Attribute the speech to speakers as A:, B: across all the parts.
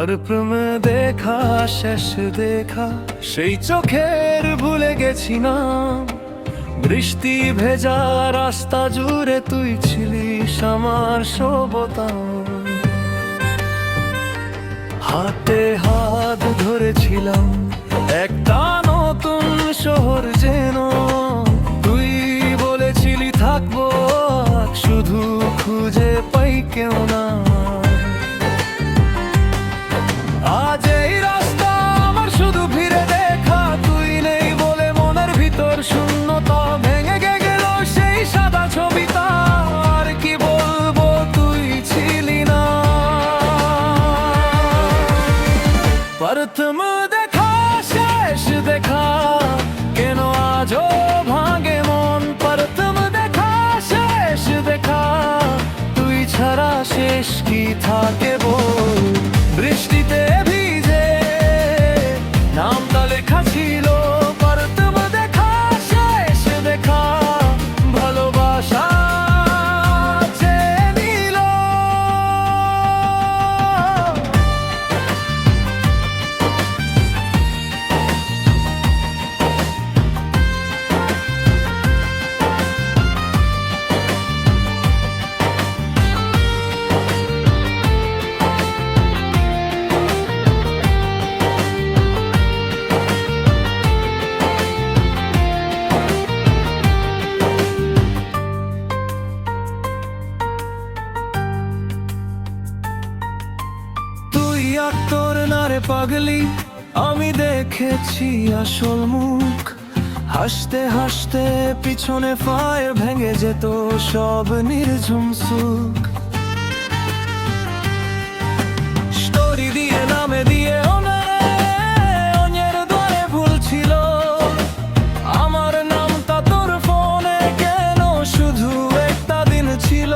A: প্রথম দেখা শেষ দেখা সেই চোখের ভুলে গেছি না। বৃষ্টি ভেজা রাস্তা জুড়ে তুই ছিলিস আমার সবতা। হাতে হাত ধরেছিলাম একটা নতুন শহর যেন। তুই বলেছিলি থাকবো শুধু খুঁজে পাই কেউ না। আজ এই রাস্তা আমার শুধু ফিরে দেখা, তুই নেই বলে মনের ভিতর শূন্যতা। ভেঙে গেল সেই সাদা ছবিটা, আর কি বলবো তুই ছিলি না। প্রথম দেখা শেষ দেখা কেন আজও ভাঙে মন। প্রথম দেখা শেষ দেখা তুই ছাড়া শেষ কি থাকে বল। বৃষ্টিতে ভিজে নামটা লেখা ছিল। প্রথম দেখা শেষ দেখা ভালোবাসা চেয়ে নিল। তোর নারে পাগলি আমি দেখেছি আসল মুখ। হাসতে হাসতে পিছনে ফায়ার ভেঙে যেত সব নির্ঝুম সুখ। স্টোরি দিয়ে নামে দিয়ে অন্যের দ্বারে ভুল ছিল। আমার নামটা তোর ফোনে কেন শুধু একটা দিন ছিল।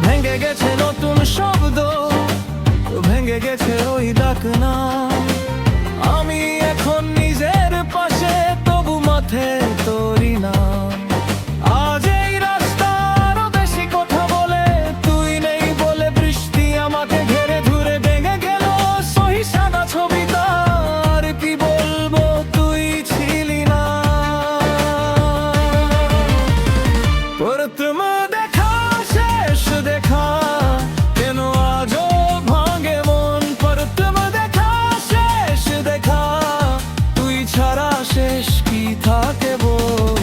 A: ভেঙে গেছে নতুন শব্দ, ভেঙে গেছে ওই ডাক না। আমি এখন নিজের পাশে তবু মাঠে তোরই না। আজ এই রাস্তা আরো বেশি কথা বলে, তুই নেই বলে বৃষ্টি আমাকে ঘেরে ধরে। ভেঙে গেল সহি সাদা ছবিটা, আর কি বলবো তুই ছিলি না। প্রথম দেখা শেষ দেখা কেন আজও ভাঙে মন। প্রথম দেখা শেষ দেখা তুই ছাড়া শেষ কি থাকে বল।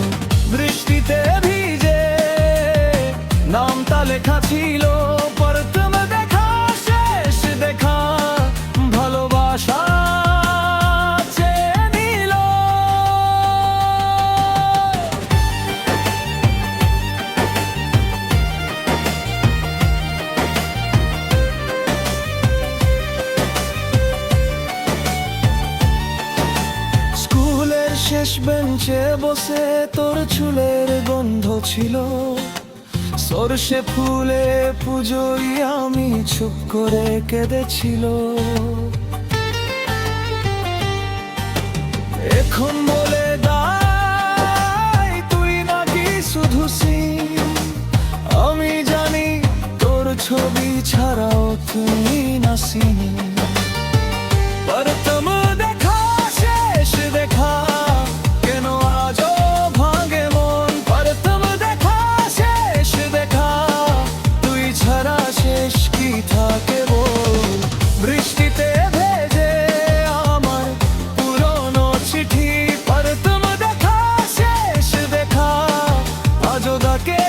A: বৃষ্টিতে ভিজে নামটা লেখা ছিল। প্রথম দেখা শেষ দেখা ভালোবাসা চেয়ে নিল। স্কুলের শেষ বেঞ্চে বসে তোর চুলের গন্ধ ছিল। সরষে ফুলে পুজোই আমি চুপ করে কেঁদেছিল। এখন বলে দাই তুই নাকি শুধু সিন। আমি জানি তোর ছবি ছাড়াও তুই না সিন। প্রথম দেখা শেষ দেখা কেন আজও ভাঙে মন। প্রথম দেখা শেষ দেখা তুই ছাড়া শেষ কি থাকে বল। বৃষ্টিতে ভেজে আমার পুরনো চিঠি। প্রথম দেখা শেষ দেখা আজও ডাকে।